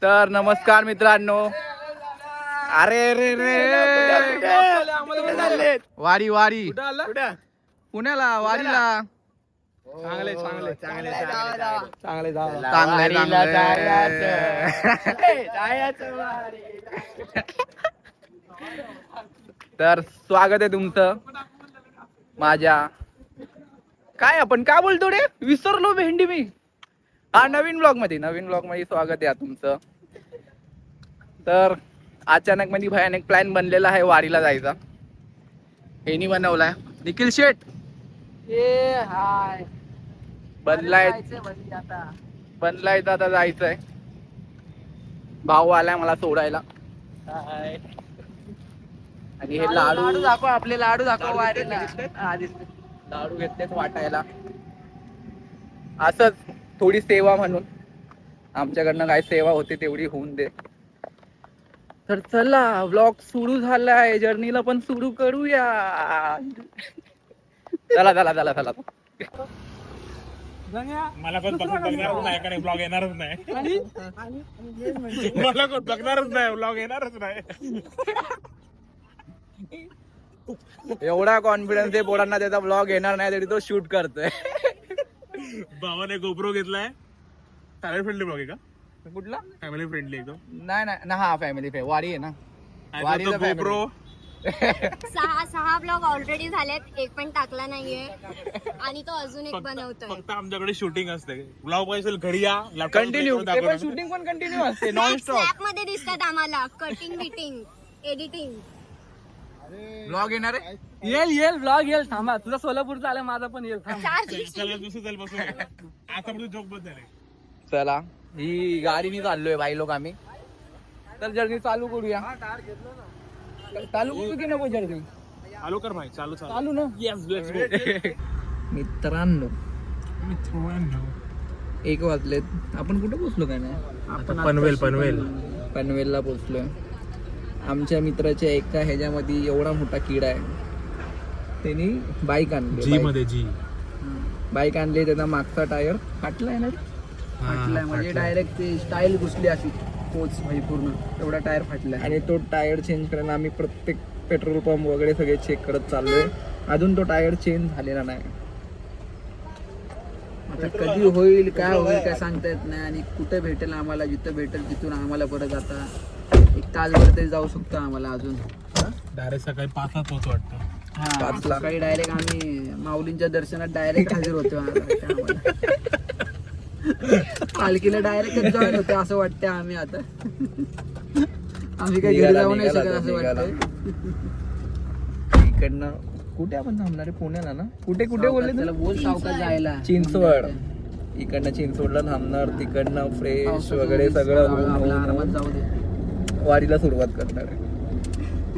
तर नमस्कार मित्रांनो. अरे रे रे वारी वारी पुण्याला वारीला चांगले चांगले चांगले चांगले तर स्वागत आहे तुमचं माझ्या काय आपण काय बोलतो रे विसरलो भेंडी मी. हा नवीन ब्लॉग मध्ये स्वागत आहे तुमचं. तर अचानक मध्ये भयानक प्लॅन बनलेला आहे वारीला जायचा. हेनी बनवलाय निखिल शेठ. हाय बनलाय तर आता जायचंय. भाऊ आलाय मला सोडायला. आणि हे लाडू दाखव आपले लाडू दाखव वारीला. लाडू घेतलेत वाटायला असंच थोडी सेवा म्हणून. आमच्याकडनं काय सेवा होते तेवढी होऊन दे. तर चला व्लॉग सुरू झालाय. जर्नीला पण सुरू करूया. चला चला चला चला. मला पण बघणारच नाही का ब्लॉग येणारच नाही. मला कोण बघणारच नाही ब्लॉग येणारच नाही. एवढा कॉन्फिडन्स आहे पोरांना त्याचा ब्लॉग येणार नाही तरी तो शूट करतोय. भावाने गोप्रो घेतलाय. फॅमिली फ्रेंडली ब्लॉग आहे का? कुठला फॅमिली फ्रेंडली एकदम. नाही ना हा फॅमिली फ्रेंड वारी आहे ना. वारीचा गोप्रो सहा ब्लॉग ऑलरेडी झालेत. एक पण टाकला नाहीये आणि तो अजून एक बनवतोय. फक्त आमच्याकडे शूटिंग असते. ब्लॉग पाहिजे घरी या कंटिन्यू शूटिंग पण कंटिन्यू असते नॉन स्टॉप. स्नॅप मध्ये दिसतात आम्हाला कटिंग बिटिंग एडिटिंग. ब्लॉग येणार आहे. येईल ब्लॉग येईल. थांबा तुझा सोलापूरचा आला माझा पण येईल. आता जोक बंद झाले. चला ही गाडीने चाललोय भाई लोक आम्ही. तर जर्नी चालू करूया. चालू करू की नको जर्नी? चालू कर भाई चालू चालू ना. Yes let's go. मित्रांनो 1 वाजलेत. आपण कुठे पोहोचलो काय नाही. आपण पनवेलला पोहोचलोय. आमच्या मित्राच्या एका ह्याच्यामध्ये एवढा मोठा किडा आहे. त्यांनी बाईक आणली. बाईक आणली. त्याचा मागचा टायर फाटलाय ना. फाटलाय म्हणजे डायरेक्ट ते स्टाईल घुसली अशी पोच म्हणजे पूर्ण एवढा टायर फाटलाय. आणि तो टायर चेंज करायला आम्ही प्रत्येक पेट्रोल पंप वगैरे सगळे चेक करत चाललोय. अजून तो टायर चेंज झालेला नाही. आता कधी होईल काय सांगता येत नाही. आणि कुठे भेटेल आम्हाला. जिथं भेटेल तिथून आम्हाला परत आता 1 तासभर तरी जाऊ शकतो आम्हाला अजून. डायरेक्ट सकाळी 5ला पोहोच वाटतं. सकाळी डायरेक्ट आम्ही माऊलींच्या दर्शनात डायरेक्ट हजर होतो. पालखीला डायरेक्ट जॉईन होते असं वाटतं आम्ही आता. आम्ही काही घरी जाऊ नाही शकत असं वाटतं. इकडनं कुठे आपण थांबणार आहे? पुण्याला ना. कुठे बोलले त्याला? बोल सावकाश जायला. चिंचवड. इकडनं चिंचवडला थांबणार. तिकडनं फ्रेश वगैरे सगळं आरामात जाऊ दे. वारीला सुरुवात करणार आहे.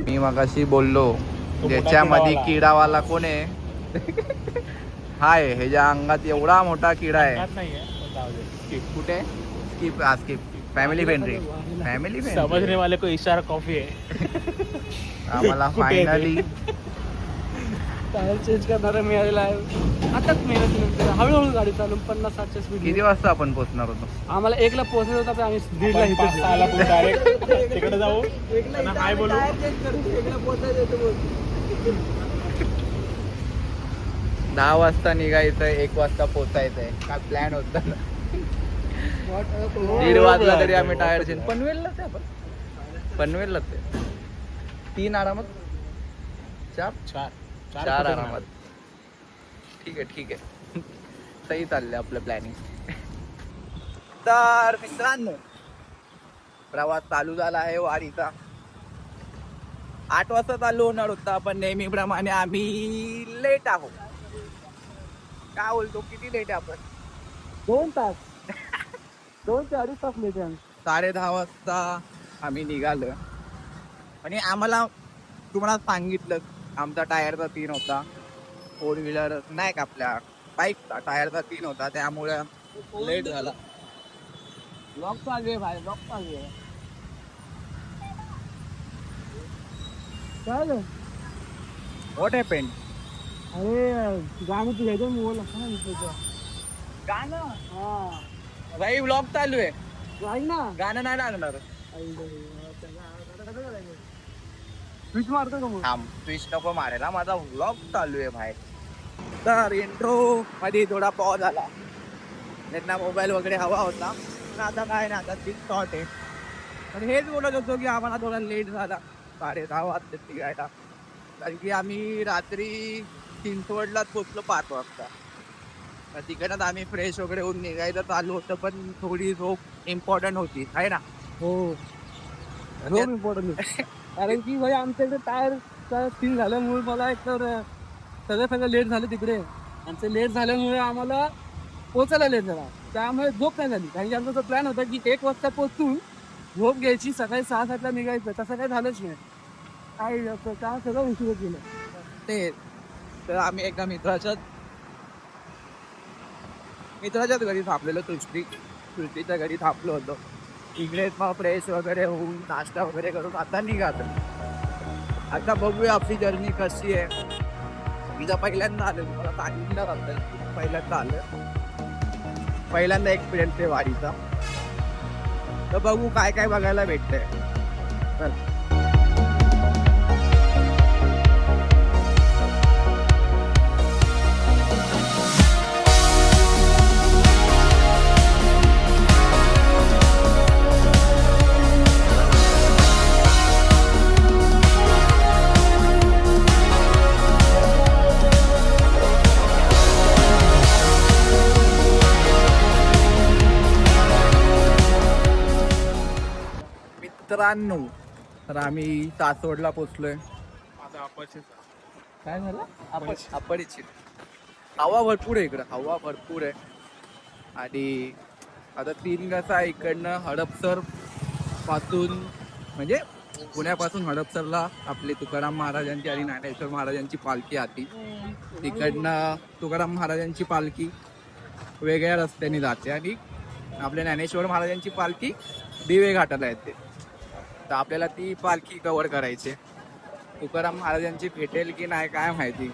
मी मगाशी बोललो ज्याच्यामध्ये किडावाला कोण आहे. हाय ह्याच्या अंगात एवढा मोठा किडा आहे. कुठे स्किप फॅमिली फ्रेंडली समझने वाले को इशारा कॉफी आहे. आम्हाला फायनली टायर चेंज करणारा मिळालेला आहे. आताच मिळालं. हळूहळू गाडी चालू 50-60 स्पीड. किती वाजता आपण पोहोचणार होतो? आम्हाला 1ला पोहोचलं होतं पण आम्ही 1:30ला इथे डायरेक्ट तिकडे जाऊ. हाय बोलू. 10 वाजता निघायचंय. 1 वाजता पोहोचायचंय. काय प्लॅन होता ना. 1:30 वाजला तरी आम्ही टायर चेंज. पनवेललाच आहे आपण. पनवेललाच आहे. 3 आरामात. 4 आरामात. ठीक आहे सही चाललंय आपलं प्लॅनिंग. तर मित्रांनो प्रवास चालू झाला आहे वारीचा. 8 वाजता चालू होणार होता पण नेहमीप्रमाणे आम्ही लेट आहोत. काय बोलतो किती लेट आहे आपण? 2 तास 2 ते 2.5 तास लेट आहे. 10:30 वाजता आम्ही निघालो. आणि आम्हाला तुम्हाला सांगितलं आमचा टायरचा 3 होता. 4 व्हीलर नाही का आपल्या बाईकचा टायरचा 3 होता. त्यामुळे लेट झाला. ब्लॉक चालू आहे भाई. ब्लॉक चालू आहे. काय व्हॉट हॅपेंड? अरे गाणं तू घ्यायचं मोबाईल असं ना. गाणं हा भाई ब्लॉग चालू आहे. गाणं नाही लागणार. ट्विस्ट नको मारायला, माझा व्लॉग चालू आहे भाई. तर इंट्रो मध्ये थोडा पॉज आला, त्यांना मोबाईल वगैरे हवा होता, पण आता काय नाही, आता तीच शॉर्ट आहे. पण हेच बोलत होतो की आम्हाला थोडा लेट झाला 10:30 वाजता निघायला, कारण की आम्ही रात्री चिंचवडलाच पोचलो 5 वाजता. तर तिकडनं आम्ही फ्रेश वगैरे होऊन निघायचं चालू होतं, पण थोडी झोप इम्पॉर्टंट होती आहे ना. हो खूप इम्पॉर्टंट कारण की भाई आमच्याकडे टायरचा सीन झाल्यामुळे मला एकतर सगळं लेट झालं तिकडे, आणि ते लेट झाल्यामुळे आम्हाला पोचायला लेट झाला, त्यामुळे झोप नाही झाली. कारण की आमचा जो प्लॅन होता की 1 वाजता पोचून झोप घ्यायची, सकाळी 6-7ला निघायचं, तसं काही झालंच नाही. काय त्या सगळं उशीर केलं ते. तर आम्ही एका मित्राच्याच घरी थांबलेलो, सृष्टीच्या घरी थांबलो होतो. इकडेच मग फ्रेश वगैरे होऊन नाश्ता वगैरे करून आता निघालो. आता बघूया आपली जर्नी कशी आहे. तिचा पहिल्यांदा आलं, मला सांगितलं होतं पहिल्यांदा आलं, पहिल्यांदा एक्सपिरियन्स आहे वारीचा. तर बघू काय काय बघायला भेटतंय. चल. मित्रांनो, तर आम्ही सासवडला पोचलोय. माझा अपचच काय झालं? अपरिचित. हवा भरपूर आहे इकडं, हवा भरपूर आहे. आणि आता 3 कसं आहे, इकडनं हडपसर पासून, म्हणजे पुण्यापासून हडपसरला आपले तुकाराम महाराजांची आणि ज्ञानेश्वर महाराजांची पालखी आती. तिकडनं तुकाराम महाराजांची पालखी वेगळ्या रस्त्याने जाते आणि आपल्या ज्ञानेश्वर महाराजांची पालखी दिवे घाटाला येते. तर आपल्याला ती पालखी कव्हर करायची. तुकाराम महाराजांची भेटेल की नाही काय माहिती.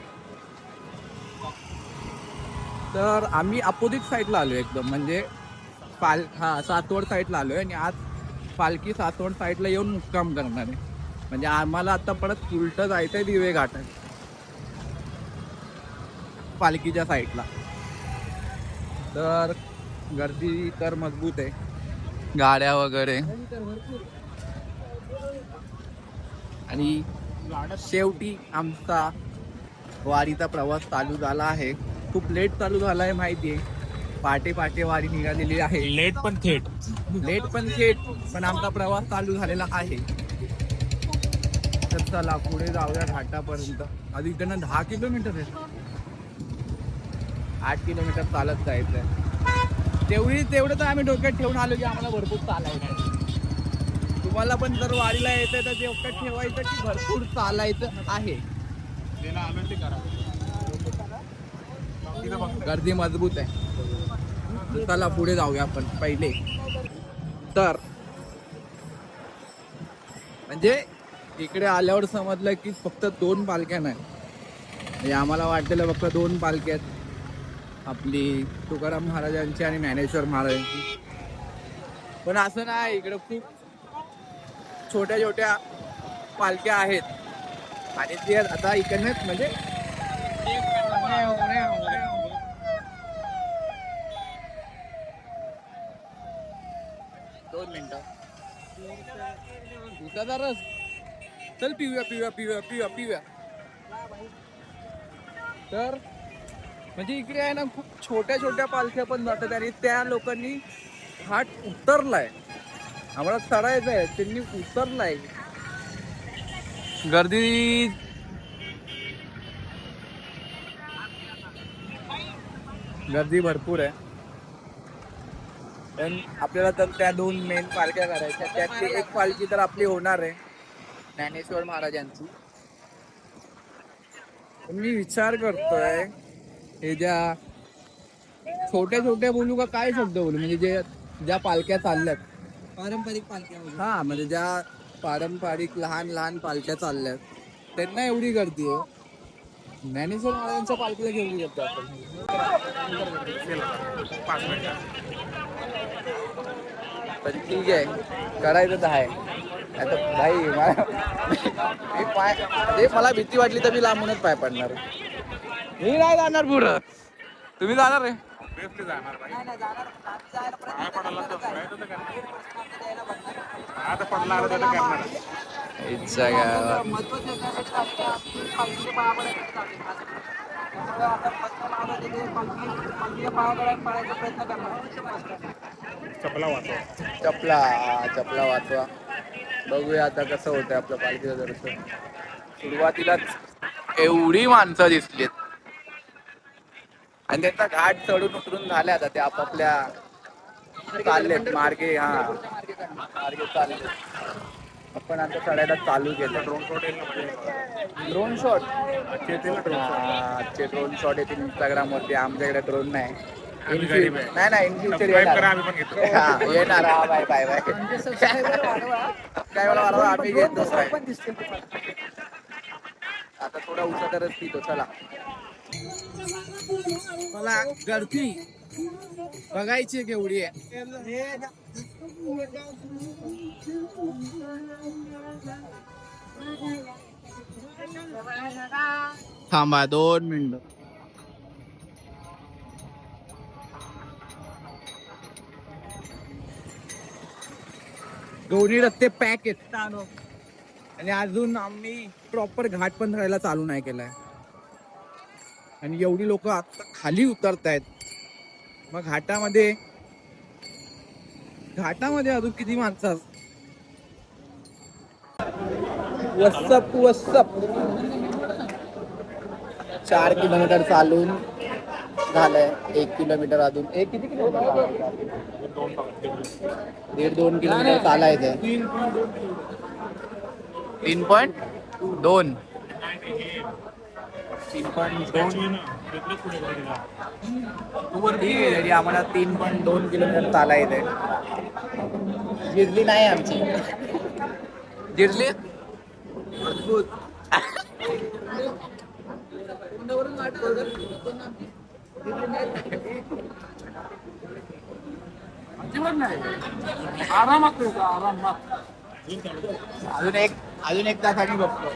तर आम्ही अपोजिट साईडला आलो एकदम, म्हणजे सासवड साईडला आलोय आणि आज पालखी सासवड साईडला येऊन मुक्काम करणार आहे. म्हणजे आम्हाला आता परत उलटं जायचंय दिवे घाटात पालखीच्या साईडला. तर गर्दी तर मजबूत आहे, गाड्या वगैरे. आणि शेवटी आमचा वारीचा प्रवास चालू झाला आहे. खूप लेट चालू झाला आहे माहिती आहे, पहाटे वारी निघालेली आहे. लेट पण थेट, पण आमचा प्रवास चालू झालेला आहे. तर चला पुढे जाऊया घाटापर्यंत. आधी इकडनं 10 किलोमीटर आहे, 8 किलोमीटर चालत जायचंय. तेवढं तर आम्ही डोक्यात ठेवून आलो की आम्हाला भरपूर चालायचं. तुम्हाला पण जर वारीला यायचंय तर डोक्यात ठेवायचं की भरपूर चालायचं आहे. गर्दी मजबूत आहे. चला पुढे जाऊया आपण पहिले. तर म्हणजे इकडे आल्यावर समजलं की फक्त 2 पालख्या नाही. म्हणजे आम्हाला वाटलेलं फक्त 2 पालख्या आहेत, आपली तुकाराम महाराजांची आणि ज्ञानेश्वर महाराजांची. पण असं नाही, इकडे खूप छोट्या छोट्या पालख्या आहेत. आणि ते आता इकडनंच म्हणजे 2 मिनिटं उसाचा रस. चल पिऊया. तर म्हणजे इकडे आहे ना खूप छोट्या छोट्या पालख्या पण जातात आणि त्या लोकांनी घाट उतरलाय. आम्हाला चढायचं आहे, त्यांनी उतरलाय. गर्दी भरपूर आहे. पण आपल्याला तर त्या 2 मेन पालख्या करायच्या, त्यातली एक पालखी तर आपली होणार आहे ज्ञानेश्वर महाराजांची. मी विचार करतोय हे ज्या छोट्या छोट्या बोलू का काय शब्द बोलू, म्हणजे ज्या पालख्या चालल्यात पारंपरिक पालख्या. हा, म्हणजे ज्या पारंपरिक लहान पालख्या चालल्यात त्यांना एवढी गर्दी आहे. ज्ञानेश्वर महाराजांच्या पालखीला घेऊन येतो आपण. 5 मिनिटं. पण ठीक आहे, करायचं तर आहे. आता भाई मला भीती वाटली तर मी लांबूनच पाय पडणार. मी नाही जाणार पुढं. तुम्ही जाणार रे? Obviously जाणार भाई. पाय पडायला तर करायचं तर करणार. आता पडला आला तर करणार. इच्छा गावात. चपला वाचवा. चपला वाचवा. बघूया आता कसं होतंय आपलं पालखीचं दर्शन. सुरुवातीलाच एवढी माणसं दिसलीत आणि त्यांचा घाट चढून उतरून झाले. आता ते आपापल्या चाललेत मार्गे. मार्गे चाललेत. आपण आता चढायला चालू केलं. ड्रोन शॉट येईल ना माझ्या. Drone shot. आजचे येतील ना ड्रोन शॉट. आजचे ड्रोन शॉट येतील इंस्टाग्राम वरती. आमच्याकडे ड्रोन नाही. आम्ही गरीब आहे. नाही इन फ्युचर सबस्क्राईब करा, आम्ही पण घेतो. येणार. Bye bye bye. काय वाढवा आम्ही घेतोच काय. आता थोडा उसातरच पितो. चला मला गर्दी बघायची केवढी आहे. थांबा 2 मिनिटं. दोन्ही रस्ते पॅक आहेत आणि अजून आम्ही प्रॉपर घाट पण धरायला चालू नाही केलाय. आणि एवढी लोक आता खाली उतरतायत. मग घाटामध्ये अजून किती माणसं. वसप 4 किलोमीटर चालून झालंय. 1 किलोमीटर अजून. किती किलोमीटर? 1.5-2 किलोमीटर चालायचंय. 3.2 तरी आम्हाला 3.2 किलोमीटर चालायचंय. जिरली नाही आमची. जिरली आरामात. अजून एक तासाने बघतो.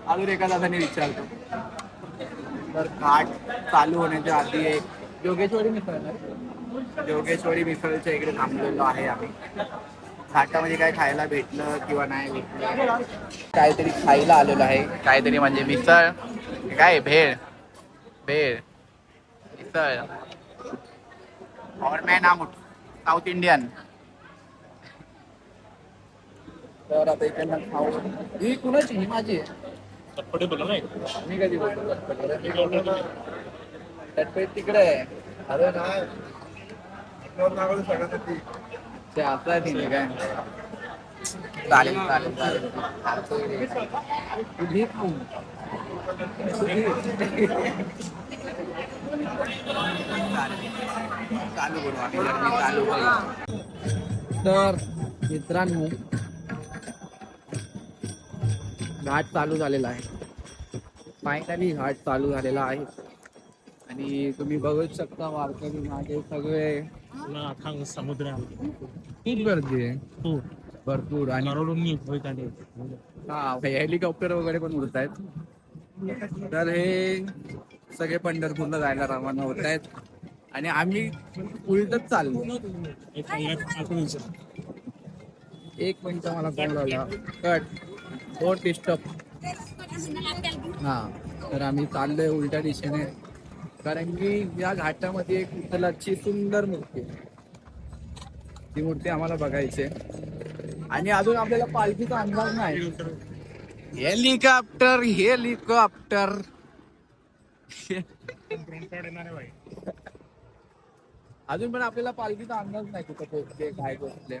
अजून एका तासाने विचारतो. तर घाट चालू होण्याच्या आधी एक जोगेश्वरी मिसळच्या इकडे थांबलेलो आहे आम्ही. घाटामध्ये काय खायला भेटलं किंवा नाही भेटलं, काहीतरी खायला आलेलो आहे. काहीतरी म्हणजे मिसळ काय भेळ मिसळ और मैं नाम साऊथ इंडियन. तर आता इकडनं खाऊ. ही कुणाची? ही माझी आहे. चटपटे बोला नाही. मी कधी बोलतो चटपट तिकडे आहे. अरे नाही ते आता आहे तिने काय. चालेल. तुझी चालू करू आम्ही. चालू करू. तर मित्रांनो घाट चालू झालेला आहे. फायनली घाट चालू झालेला आहे आणि तुम्ही बघूच शकता वारकरी मागे सगळे. समुद्र खूप गर्दी आहे. भरपूर. आणि हेलिकॉप्टर वगैरे पण उडत आहेत. तर हे सगळे पंढरपूरला जायला रवाना होत आहेत आणि आम्ही उलटच चाललो. 1 मिनिट मला फोन लावला. कट. Don't disturb. तर आम्ही चाललोय उलट्या दिशेने कारण की या घाटामध्ये एक विठ्ठलाची सुंदर मूर्ती आहे. ती मूर्ती आम्हाला बघायची आहे आणि अजून आपल्याला पालखीचा अंदाज नाही. हेलिकॉप्टर अजून पण आपल्याला पालखीचा अंदाज नाही कुठं पोहोचले काय पोहोचले.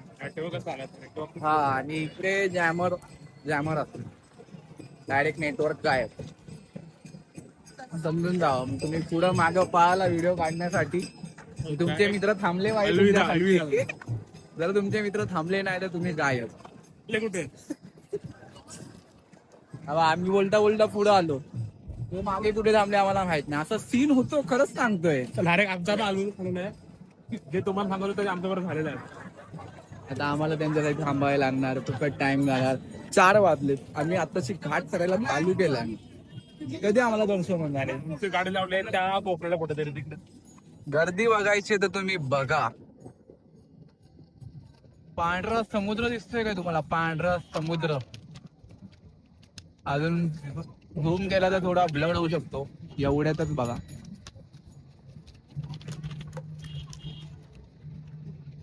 हा आणि इकडे जॅमर असतो. डायरेक्ट नेटवर्क काय समजून जावं. मग तुम्ही पुढं मागं पाहाला व्हिडिओ काढण्यासाठी. तुमचे मित्र थांबले पाहिजे. जर तुमचे मित्र थांबले नाही तर तुम्ही गायब. कुठे आम्ही बोलता पुढे आलो. तो मागे कुठे थांबले आम्हाला माहित नाही. असं सीन होतो. खरंच सांगतोय. डायरेक्ट आमचा आलो जे तुम्हाला सांगतो तरी आमच्याबरोबर झालेलं आहे. आता आम्हाला त्यांच्यासाठी थांबायला लागणार, फुकट टाइम लागणार. 4 वाजले, आम्ही आताची घाट करायला चालू केला. कधी आम्हाला दर्शन होणार आहे? तुमची गाडी लावली त्या कोपऱ्याला कुठेतरी तिकडे. गर्दी बघायची तर तुम्ही बघा. पांढरा समुद्र दिसतोय का तुम्हाला? पांढरा समुद्र. अजून झूम केला तर थोडा ब्लड होऊ शकतो, एवढ्यातच बघा.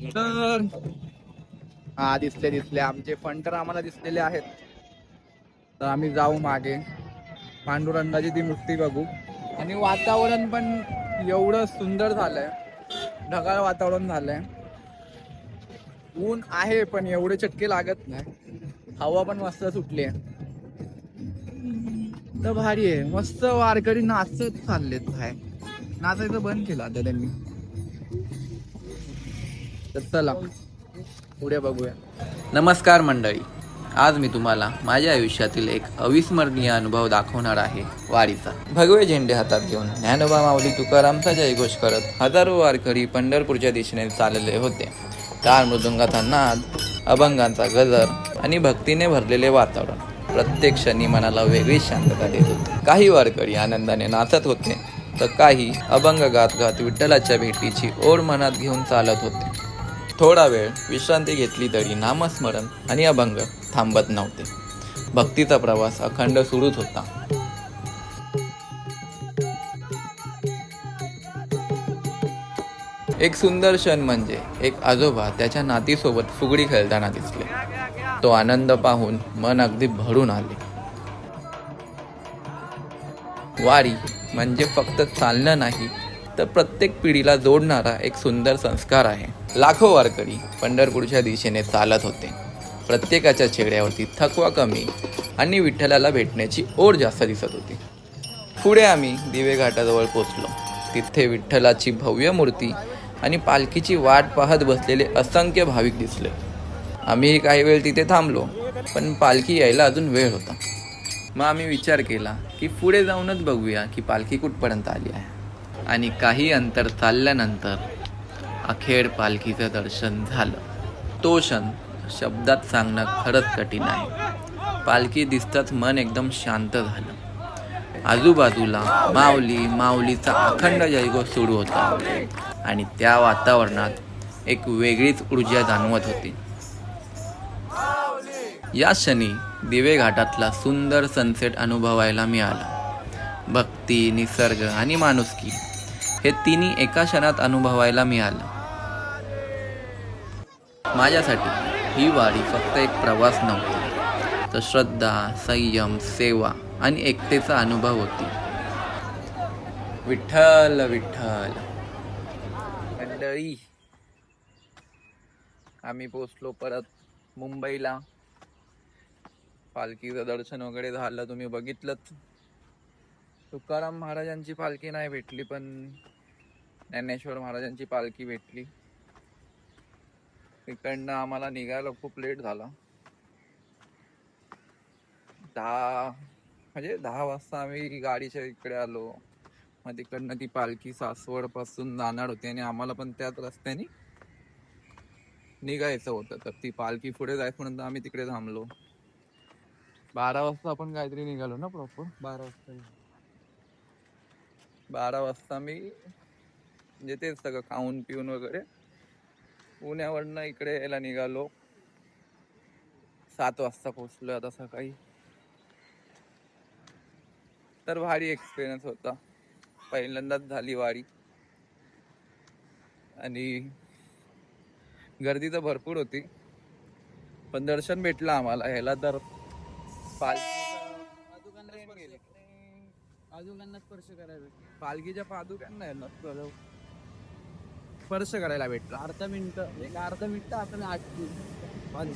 तर हा दिसले आमचे फंटर आम्हाला दिसलेले आहेत. तर आम्ही जाऊ मागे, पांडुरंगाची ती मूर्ती बघू. आणि वातावरण पण एवढं सुंदर झालंय, ढगाळ वातावरण झालंय. ऊन आहे पण एवढे चटके लागत नाही, हवा पण मस्त सुटली आहे. तर भारी आहे, मस्त वारकरी नाचत चाललेत. काय नाचायचं बंद केलं आता त्यांनी. तर चला पुढे बघूया. नमस्कार मंडळी, आज मी तुम्हाला माझ्या आयुष्यातील एक अविस्मरणीय अनुभव दाखवणार आहे, वारीचा. भगवे झेंडे हातात घेऊन ज्ञानोबा माऊली तुकारामचा जयघोष करत हजारो वारकरी पंढरपूरच्या दिशेने चालले होते. टाळ मृदुंगाचा नाद, अभंगांचा गजर आणि भक्तीने भरलेले वातावरण प्रत्येक क्षणी मनाला वेगळीच शांतता देत होते. काही वारकरी आनंदाने नाचत होते, तर काही अभंग गात गात विठ्ठलाच्या भेटीची ओढ मनात घेऊन चालत होते. थोडा वेळ विश्रांती घेतली तरी नामस्मरण आणि अभंग थांबत नव्हते. भक्तीचा प्रवास अखंड सुरूच होता. एक सुंदर क्षण म्हणजे एक आजोबा त्याच्या नातीसोबत फुगडी खेळताना दिसले. तो आनंद पाहून मन अगदी भरून आले. वारी म्हणजे फक्त चालणं नाही, तर प्रत्येक पिढीला जोडणारा एक सुंदर संस्कार आहे. लाखो वारकरी पंढरपूरच्या दिशेने चालत होते. प्रत्येकाच्या चेहऱ्यावरती थकवा कमी आणि विठ्ठलाला भेटण्याची ओढ जास्त दिसत होती. पुढे आम्ही दिवे घाटाजवळ पोचलो. तिथे विठ्ठलाची भव्य मूर्ती आणि पालखीची वाट पाहत बसलेले असंख्य भाविक दिसले. आम्ही काही वेळ तिथे थांबलो, पण पालखी यायला अजून वेळ होता. मग आम्ही विचार केला की पुढे जाऊनच बघूया की पालखी कुठपर्यंत आली आहे. आणि काही अंतर चालल्यानंतर अखेर पालखीचं दर्शन झालं. तो क्षण शब्दात सांगणं खरंच कठीण आहे. पालखी दिसताच मन एकदम शांत झालं. आजूबाजूला माऊलीचा अखंड जयघोष सुरू होता आणि त्या वातावरणात एक वेगळीच ऊर्जा जाणवत होती. या क्षणी दिवे घाटातला सुंदर सनसेट अनुभवायला मिळाला. भक्ती, निसर्ग आणि माणुसकी हे तिन्ही एका क्षणात अनुभवायला मिळालं. माझ्यासाठी ही वारी फक्त एक प्रवास नव्हती, तर श्रद्धा, संयम, सेवा आणि एकतेचा अनुभव होती. विठ्ठल विठ्ठल. मंडळी, आम्ही पोचलो परत मुंबईला. पालखीचं दर्शन वगैरे झालं, तुम्ही बघितलंच. तुकाराम महाराजांची पालखी नाही भेटली, पण ज्ञानेश्वर महाराजांची पालखी भेटली. तिकडनं आम्हाला निघायला खूप लेट झाला. 10 वाजता आम्ही गाडीच्या इकडे आलो. मग तिकडनं ती पालखी सासवड पासून जाणार होती आणि आम्हाला पण त्याच रस्त्याने निघायचं होतं. तर ती पालखी पुढे जायपर्यंत आम्ही तिकडे थांबलो. 12 वाजता आपण काहीतरी निघालो ना प्रॉपर. 12 वाजता मी म्हणजे तेच सगळं खाऊन पिऊन वगैरे पुण्यावरनं इकडे यायला निघालो. 7 वाजता पोचलो आता सकाळी. तर भारी एक्सपिरियन्स होता. पहिल्यांदाच झाली वारी आणि गर्दी तर भरपूर होती, पण दर्शन भेटलं आम्हाला. ह्याला तर पालखीच्या पादुकांना स्पर्श करायला भेटला. अर्धा मिनिट आपण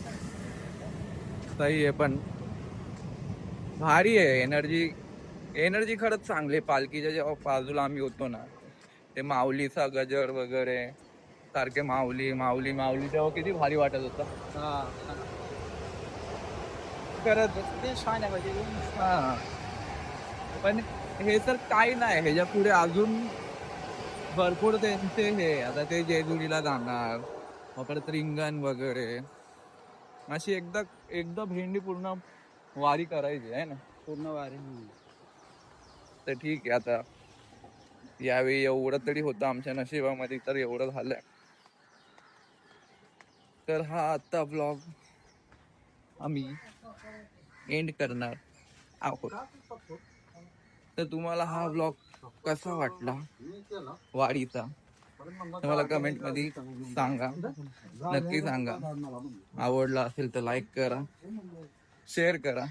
सही आहे, पण भारी आहे. एनर्जी खरंच चांगली आहे. पालखीच्या जेव्हा बाजूला आम्ही होतो ना, ते माऊलीचा गजर वगैरे सारखे माऊली माऊली माऊली तेव्हा किती भारी वाटत होता. खरंच ते छान आहे म्हणजे. हा, पण हे तर काही नाही, ह्याच्या पुढे अजून भरपूर त्यांचे हे. आता ते जेजुरीला जाणार, परत रिंगण वगैरे अशी एकदा भेंडी पूर्ण वारी करायची आहे ना. पूर्ण वारी. तर ठीक आहे, आता यावेळी एवढं तरी होतं आमच्या नशिबामध्ये, तर एवढं झालंय. तर हा आता ब्लॉग आम्ही एंड करणार आहोत. तर तुम्हाला हा ब्लॉग कसा वाटला वाडीचा तुम्हाला कमेंट मध्ये सांगा, नक्की सांगा. आवडला असेल तर लाईक करा, शेअर करा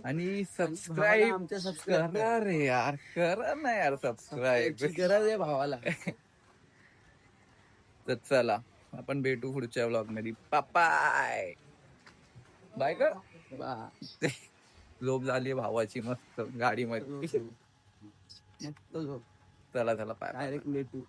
आणि सबस्क्राईब करा रे यार, करा ना यार सबस्क्राईब. गरज आहे भावाला. तर चला आपण भेटू पुढच्या व्लॉग मध्ये. बाय बाय कर. झोप झाली भावाची मस्त गाडीमध्ये. मस्त झोप. चला बाय. डायरेक्ट लेटू.